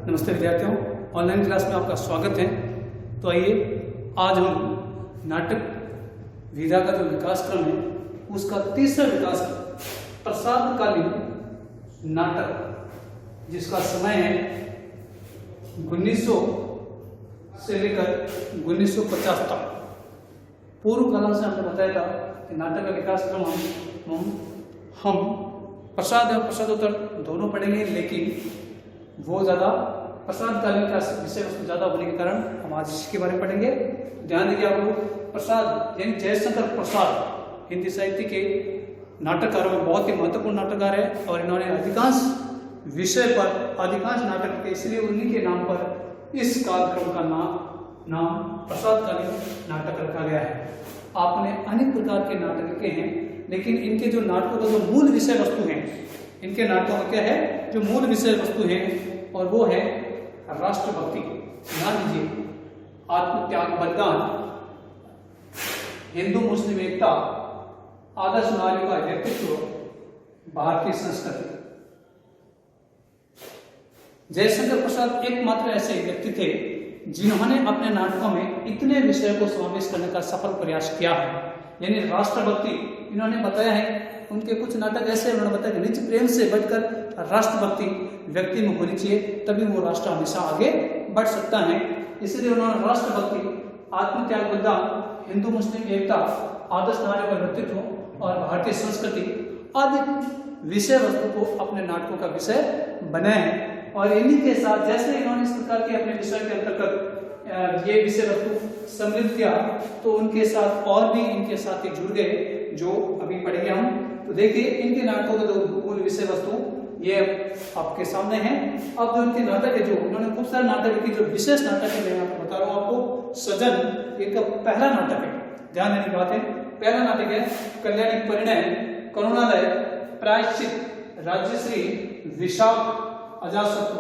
नमस्ते विद्यार्थियों, online class में आपका स्वागत है। तो आइए आज हम नाटक विधा का जो विकास क्रम है उसका तीसरा विकास प्रसादकालीन नाटक, जिसका समय है 1900 से लेकर 1950 तक। पूर्व कला से हमने बताया था कि नाटक का विकास क्रम हम प्रसाद और प्रसादोत्तर दोनों पढ़ेंगे, लेकिन वो ज़्यादा प्रसादकालीन का विषय वस्तु ज़्यादा होने के कारण हम आज इसके बारे में पढ़ेंगे। ध्यान दीजिए, आपको प्रसाद यानी जयशंकर प्रसाद हिंदी साहित्य के नाटककारों में बहुत ही महत्वपूर्ण नाटककार है और इन्होंने अधिकांश विषय पर अधिकांश नाटक के, इसलिए उन्हीं के नाम पर इस कालक्रम का नाम प्रसादकालीन नाटक रखा गया है। आपने अनेक प्रकार के नाटक लिखे हैं, लेकिन इनके जो नाटकों का जो मूल विषय वस्तु है, इनके नाटकों में क्या है जो मूल विषय वस्तु है, और वो है राष्ट्रभक्ति। ध्यान दीजिए, आत्मत्याग, बलिदान, हिंदू मुस्लिम एकता, आदर्श नारियों का व्यक्तित्व, भारतीय संस्कृति। जयशंकर प्रसाद एकमात्र ऐसे व्यक्ति थे जिन्होंने अपने नाटकों में इतने विषयों को समावेश करने का सफल प्रयास किया है। यानी राष्ट्रभक्ति इन्होंने बताया है, उनके कुछ नाटक ऐसे उन्होंने बताया कि निज प्रेम से बढ़कर राष्ट्रभक्ति व्यक्ति में होनी चाहिए, तभी वो राष्ट्र हमेशा आगे बढ़ सकता है। इसलिए उन्होंने राष्ट्रभक्ति, आत्मत्याग, बलिदान, हिंदू मुस्लिम एकता, आदर्श नारियों का व्यक्तित्व और भारतीय संस्कृति आदि विषय वस्तु को अपने नाटकों का विषय बनाए हैं। और इन्हीं के साथ जैसे इन्होंने इस प्रकार के अपने विषय के अंतर्गत ये विषय वस्तु सम्मिलित किया, तो उनके साथ और भी इनके साथ जुड़ गए जो अभी पढ़ेंगे हम। तो देखिए, इनके नाटकों का जो मूल विषय वस्तु ये आपके सामने है। अब जो इनके नाटक है, जो उन्होंने खूब सारे नाटक की, जो विशेष नाटक है मैं आपको बता रहा हूँ आपको। सजन इनका पहला नाटक है, ध्यान देने की बात है। पहला नाटक है कल्याणी परिणय, करुणालय, प्रायश्चित, राज्यश्री, विशाख, अजातशत्रु।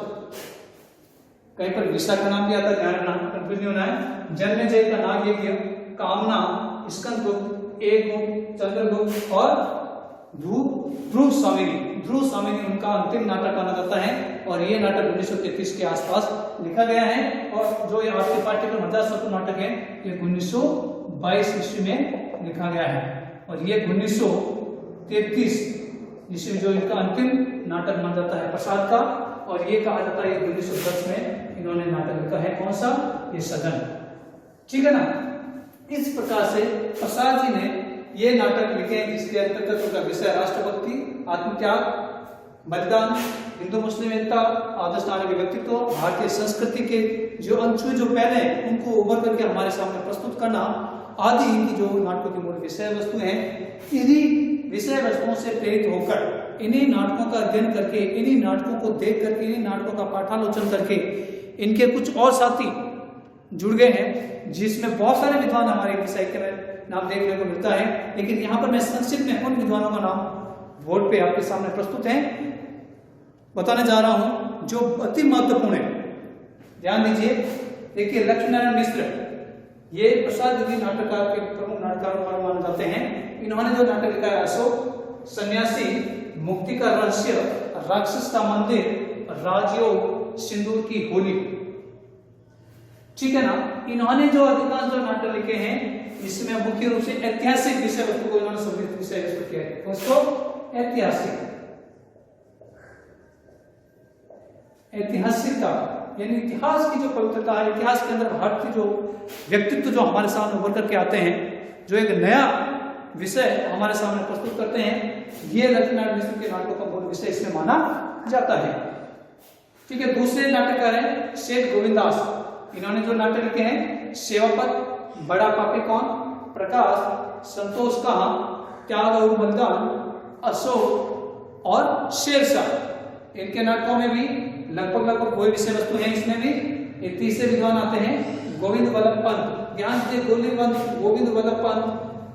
कहीं पर विशाख का नाम भी आता है, ध्यान रखना, कंफ्यूज नहीं होना है। जन्मेजय का नाग यज्ञ, कामना, स्कंदगुप्त, एकगुप्त, चंद्रगुप्त और ध्रुव स्वामिनी उनका अंतिम नाटक माना जाता है। और ये नाटक 1933 के आसपास लिखा गया है। और जो ये आपके पाठ्यक्रम अजातशत्रु नाटक है, ये 1922 ईस्वी में लिखा गया है। और ये 1933 ईस्वी जो इनका अंतिम नाटक माना जाता है प्रसाद का। और ये कहा जाता है 1910 में इन्होंने नाटक लिखा है। कौन सा? ये सजन। ठीक है ना। इस प्रकार से प्रसाद जी ने ये नाटक लिखे हैं, जिसके अंतर्गत उनका विषय राष्ट्रभक्ति, आत्मत्याग, बलिदान, हिंदू मुस्लिम एकता, आदर्श नारी के व्यक्तित्व, भारतीय संस्कृति के जो अनछुए जो पहले हैं उनको उभर करके हमारे सामने प्रस्तुत करना आदि इनकी जो नाटकों की मूल विषय वस्तु हैं। इन्हीं विषय वस्तुओं से प्रेरित होकर, इन्हीं नाटकों का अध्ययन करके, इन्हीं नाटकों को देख करके, इन्हीं नाटकों का पाठालोचन करके इनके कुछ और साथी जुड़ गए हैं, जिसमें बहुत सारे विद्वान हमारे साहित्य में नाम देखने को मिलता है। लेकिन यहाँ पर मैं संक्षिप्त में उन विद्वानों का नाम बोर्ड पे आपके सामने प्रस्तुत है बताने जा रहा हूं, जो अति महत्वपूर्ण है। ध्यान दीजिए, देखिए, लक्ष्मीनारायण मिश्र ये प्रसाद जी नाटककार के प्रमुख नाटककारों माने जाते हैं। इन्होंने जो नाटक लिखा है अशोक, सन्यासी, मुक्ति का रहस्य, राक्षस का मंदिर, राजयोग, सिंदूर की होली। ठीक है ना। इन्होंने जो अधिकांश जो नाटक लिखे हैं, इसमें मुख्य रूप से ऐतिहासिक विषय वस्तु को इन्होंने सम्मिलित विषय वस्तु किया है। उसको ऐतिहासिकता यानी इतिहास की जो पवित्रता है, इतिहास के अंदर भारत की जो व्यक्तित्व जो हमारे सामने उभर करके आते हैं, जो एक नया विषय हमारे सामने प्रस्तुत करते हैं, ये लक्ष्मीनारायण मिश्र के नाटकों का मूल विषय इसमें माना जाता है। ठीक है। दूसरे नाटककार हैं सेठ गोविंदास। इन्होंने जो नाटक लिखे हैं सेवापत, बड़ा पापी कौन, प्रकाश, संतोष कहाँ, त्याग और बलिदान, अशोक और शेरशाह। इनके नाटकों में भी लगभग कोई विषय वस्तु है। इसमें भी एक तीसरे विद्वान आते हैं गोविंद वल्लभ पंत। ध्यान से गोविंद वल्लभ पंत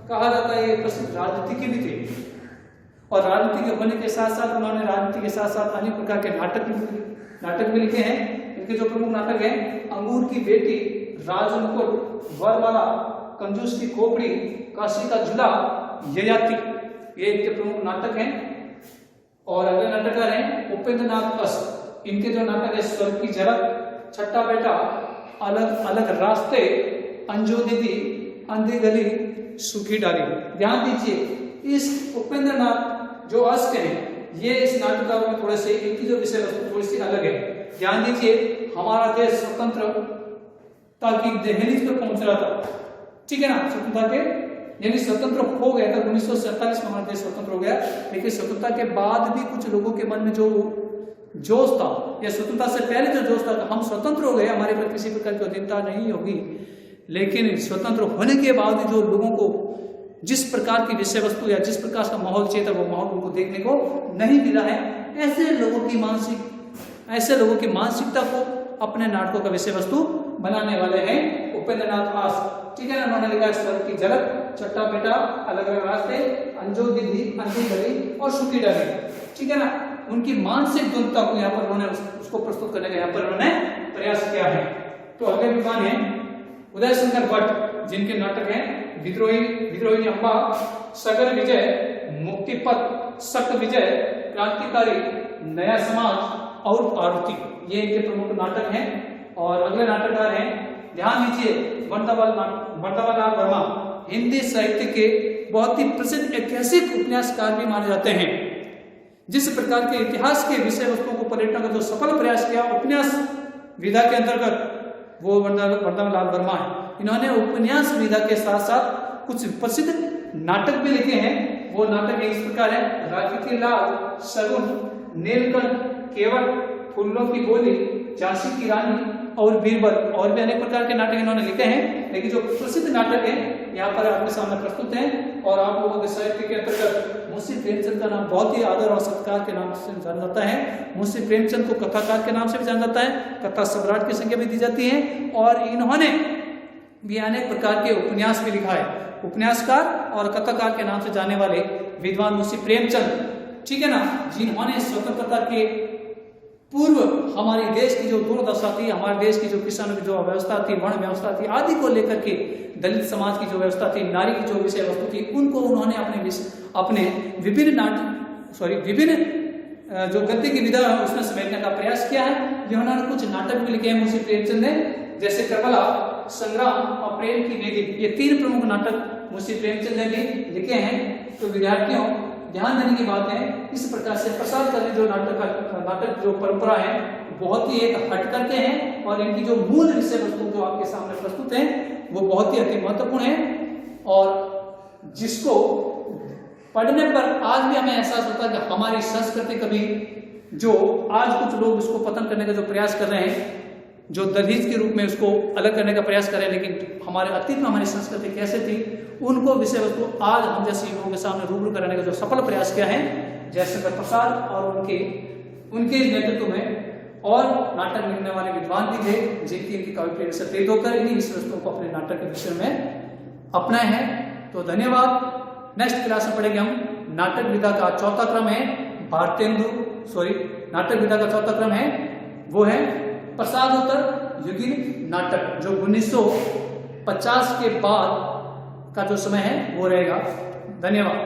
कहा जाता है, ये प्रसिद्ध राजनीतिज्ञ भी थे। और राजनीति के होने के साथ साथ उन्होंने राजनीति के साथ साथ अनेक प्रकार के नाटक भी लिखे हैं। इनके जो प्रमुख नाटक हैं अंगूर की बेटी, राजमुकुट, वरवाला, कंजूस की खोपड़ी, काशी का झूला, ययाति, ये इनके प्रमुख नाटक हैं। और अगले नाटककार हैं उपेंद्र नाथ अस। इनके जो नाटक है स्वर्ग की झलक, छठा बेटा, अलग अलग रास्ते, अंजू दीदी, अंधी गली, सूखी डाली। ध्यान दीजिए, इस उपेंद्र नाथ जो अष्ट हैं, ये इस नाटक में थोड़े से इनकी जो विषय वस्तु थोड़ी सी अलग है। ध्यान दीजिए, हमारा देश स्वतंत्रता की दहलीज पर पहुंच रहा था, ठीक है ना, स्वतंत्रता के यानी स्वतंत्र हो गया था 1947 में हमारा देश स्वतंत्र हो गया, लेकिन स्वतंत्रता के बाद भी कुछ लोगों के मन में जो जोश था या स्वतंत्रता से पहले जो जोश था, हम स्वतंत्र हो गए, हमारे पर किसी प्रकार की अधीनता नहीं होगी, लेकिन स्वतंत्र होने के बाद जो लोगों को जिस प्रकार की विषय वस्तु या जिस प्रकार का माहौल चाहिए था वो माहौल उनको देखने को नहीं मिला है। ऐसे लोगों की मानसिकता को अपने नाटकों का विषय वस्तु बनाने वाले हैं उपेंद्र नाथ आस, ठीक है ना। उन्होंने लिखा स्वर्ग की झलक, छठा बेटा, अलग अलग रास्ते, अंजू दीदी, अंधी गली और सूखी डाली, ठीक है ना। उनकी मानसिक द्वंद्वता को यहाँ पर उन्होंने उसको प्रस्तुत करने का यहाँ पर उन्होंने प्रयास किया है। तो अगले विद्वान है उदय शंकर भट्ट, जिनके नाटक हैं विद्रोही अम्बा, सगर विजय, मुक्तिपथ, शक विजय, क्रांतिकारी, नया समाज और आरती, ये इनके प्रमुख नाटक हैं। और अगले नाटककार हैं, ध्यान दीजिए, वरदावन लाल वर्मा, हिंदी साहित्य के बहुत ही प्रसिद्ध ऐतिहासिक उपन्यासकार भी माने जाते हैं। जिस प्रकार के इतिहास के विषय वस्तुओं को पलटने का जो सफल प्रयास किया उपन्यास विधा के अंतर्गत, वो वरदावन लाल वर्मा है। इन्होंने उपन्यास विधा के साथ साथ कुछ प्रसिद्ध नाटक भी लिखे हैं। वो नाटक इस प्रकार है, राखी की लाल, शगुन, नीलकंठ, केवट, फूलों की बोली, झांसी की रानी और बीरबल, और भी अनेक प्रकार के नाटक इन्होंने लिखे हैं। लेकिन जो प्रसिद्ध नाटक है यहाँ पर आपके सामने प्रस्तुत हैं। और आप लोगों के साहित्य के अंतर्गत मुंशी प्रेमचंद का नाम बहुत ही आदर और सत्कार के नाम से जाना जाता है। मुंशी प्रेमचंद को कथाकार के नाम से भी जाना जाता है, कथा सम्राट की संज्ञा भी दी जाती है। और इन्होंने भी अनेक प्रकार के उपन्यास भी लिखा है। उपन्यासकार और कथाकार के नाम से जाने वाले विद्वान मुंशी प्रेमचंद, ठीक है ना, जिन्होंने स्वतंत्रता के पूर्व हमारे देश की जो दुर्दशा थी, हमारे देश की जो किसानों की जो व्यवस्था थी, वर्ण व्यवस्था थी आदि को लेकर के, दलित समाज की जो व्यवस्था थी, नारी की जो विषय वस्तु थी, उनको उन्होंने अपने विभिन्न जो गद्य की विधा है उसमें समेटने का प्रयास किया है। उन्होंने कुछ नाटक भी लिखे हैं मुंशी प्रेमचंद ने, जैसे कर्बला, संग्राम और प्रेम की निधि, ये 3 प्रमुख नाटक मुंशी प्रेमचंद ने भी लिखे हैं। तो विद्यार्थियों, ध्यान देने की बात है, इस प्रकार से प्रसाद करने जो नाटक जो परंपरा है बहुत ही एक हट करके हैं, और इनकी जो मूल विषय वस्तु जो आपके सामने प्रस्तुत है वो बहुत ही अति महत्वपूर्ण है, और जिसको पढ़ने पर आज भी हमें एहसास होता है कि हमारी संस्कृति कभी जो आज कुछ लोग इसको पतन करने का जो प्रयास कर रहे हैं, जो दहलीज के रूप में उसको अलग करने का प्रयास कर रहे हैं, लेकिन हमारे अतीत में हमारी संस्कृति कैसे थी उनको विषय वस्तु आज हम जैसे युवाओं के सामने रूबरू कराने का जो सफल प्रयास किया है जयशंकर प्रसाद और उनके नेतृत्व में, और नाटक लिखने वाले विद्वान भी थे जिनकी इनकी काव्य प्रेरणा से प्रेरित होकर इन्हीं विषय वस्तुओं को अपने नाटक के विषय में अपनाए हैं। तो धन्यवाद। नेक्स्ट क्लास में पढ़ेंगे हम नाटक विधा का चौथा क्रम है नाटक विधा का चौथा क्रम है वो है प्रसादोत्तर युगीन नाटक, जो 1950 के बाद का जो समय है वो रहेगा। धन्यवाद।